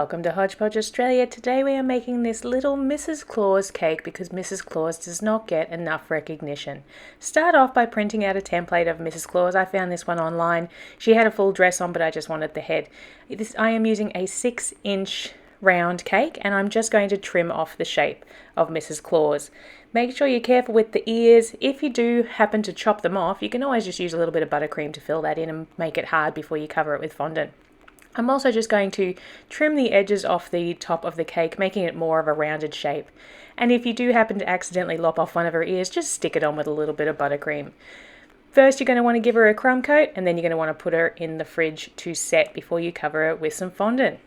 Welcome to Hodgepodge Australia. Today we are making this little Mrs. Claus cake because Mrs. Claus does not get enough recognition. Start off by printing out a template of Mrs. Claus. I found this one online. She had a full dress on, but I just wanted the head. I am using a 6-inch round cake and I'm just going to trim off the shape of Mrs. Claus. Make sure you're careful with the ears. If you do happen to chop them off, you can always just use a little bit of buttercream to fill that in and make it hard before you cover it with fondant. I'm also just going to trim the edges off the top of the cake, making it more of a rounded shape. And if you do happen to accidentally lop off one of her ears, just stick it on with a little bit of buttercream. First, you're going to want to give her a crumb coat, and then you're going to want to put her in the fridge to set before you cover her with some fondant.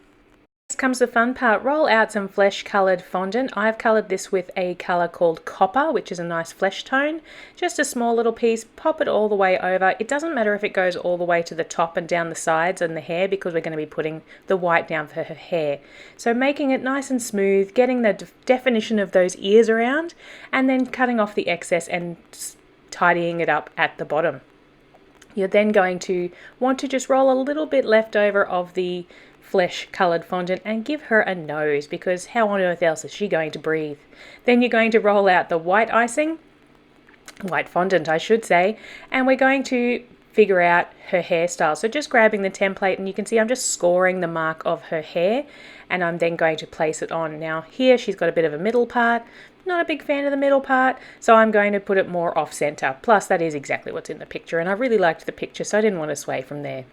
Next comes the fun part. Roll out some flesh coloured fondant. I've coloured this with a colour called copper, which is a nice flesh tone. Just a small little piece, pop it all the way over. It doesn't matter if it goes all the way to the top and down the sides and the hair because we're going to be putting the white down for her hair. So making it nice and smooth, getting the definition of those ears around, and then cutting off the excess and tidying it up at the bottom. You're then going to want to just roll a little bit left over of the flesh coloured fondant and give her a nose, because how on earth else is she going to breathe? Then you're going to roll out the white fondant I should say, and we're going to figure out her hairstyle. So just grabbing the template, and you can see I'm just scoring the mark of her hair, and I'm then going to place it on. Now here she's got a bit of a middle part. Not a big fan of the middle part, so I'm going to put it more off center. Plus that is exactly what's in the picture, and I really liked the picture, so I didn't want to sway from there.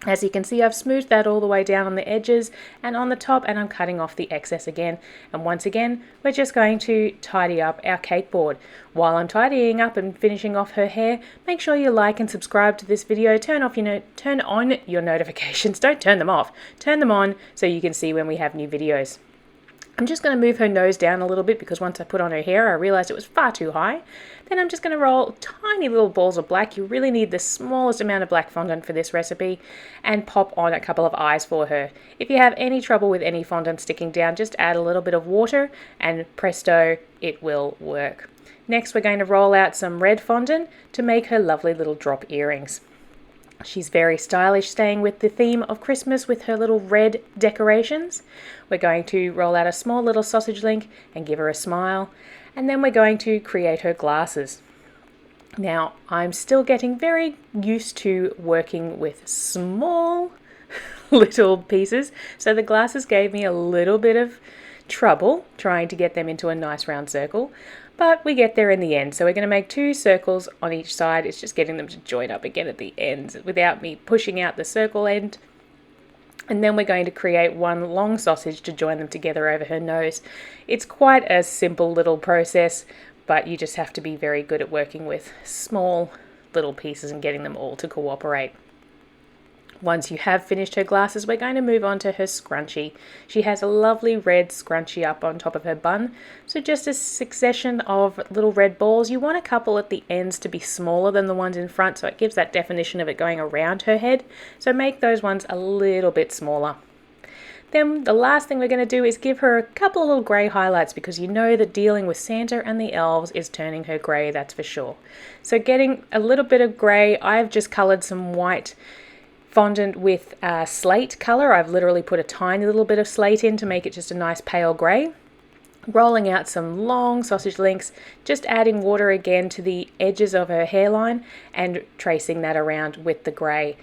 As you can see, I've smoothed that all the way down on the edges and on the top, and I'm cutting off the excess again. And once again, we're just going to tidy up our cake board. While I'm tidying up and finishing off her hair, make sure you like and subscribe to this video. Turn on your notifications. Don't turn them off. Turn them on so you can see when we have new videos. I'm just going to move her nose down a little bit because once I put on her hair, I realized it was far too high. Then I'm just going to roll tiny little balls of black. You really need the smallest amount of black fondant for this recipe, and pop on a couple of eyes for her. If you have any trouble with any fondant sticking down, just add a little bit of water and presto, it will work. Next, we're going to roll out some red fondant to make her lovely little drop earrings. She's very stylish, staying with the theme of Christmas with her little red decorations. We're going to roll out a small little sausage link and give her a smile. And then we're going to create her glasses. Now, I'm still getting very used to working with small little pieces. So the glasses gave me a little bit of trouble trying to get them into a nice round circle. But we get there in the end. So we're going to make 2 circles on each side. It's just getting them to join up again at the ends without me pushing out the circle end. And then we're going to create 1 long sausage to join them together over her nose. It's quite a simple little process, but you just have to be very good at working with small little pieces and getting them all to cooperate. Once you have finished her glasses, we're going to move on to her scrunchie. She has a lovely red scrunchie up on top of her bun. So just a succession of little red balls. You want a couple at the ends to be smaller than the ones in front, so it gives that definition of it going around her head. So make those ones a little bit smaller. Then the last thing we're going to do is give her a couple of little grey highlights, because you know that dealing with Santa and the elves is turning her grey, that's for sure. So getting a little bit of grey, I've just coloured some white fondant with slate colour. I've literally put a tiny little bit of slate in to make it just a nice pale grey. Rolling out some long sausage links, just adding water again to the edges of her hairline and tracing that around with the grey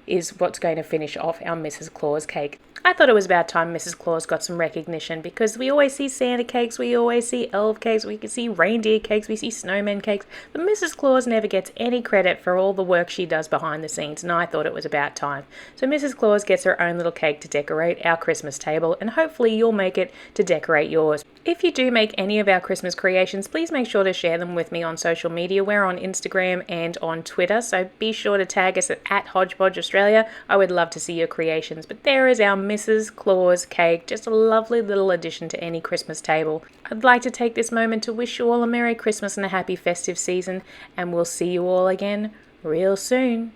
is what's going to finish off our Mrs. Claus cake. I thought it was about time Mrs. Claus got some recognition, because we always see Santa cakes, we always see elf cakes, we can see reindeer cakes, we see snowman cakes, but Mrs. Claus never gets any credit for all the work she does behind the scenes, and I thought it was about time. So Mrs. Claus gets her own little cake to decorate our Christmas table, and hopefully you'll make it to decorate yours. If you do make any of our Christmas creations, please make sure to share them with me on social media. We're on Instagram and on Twitter, so be sure to tag us at Hodgepodge Australia. I would love to see your creations. But there is our Mrs. Claus cake, just a lovely little addition to any Christmas table. I'd like to take this moment to wish you all a Merry Christmas and a happy festive season, and we'll see you all again real soon.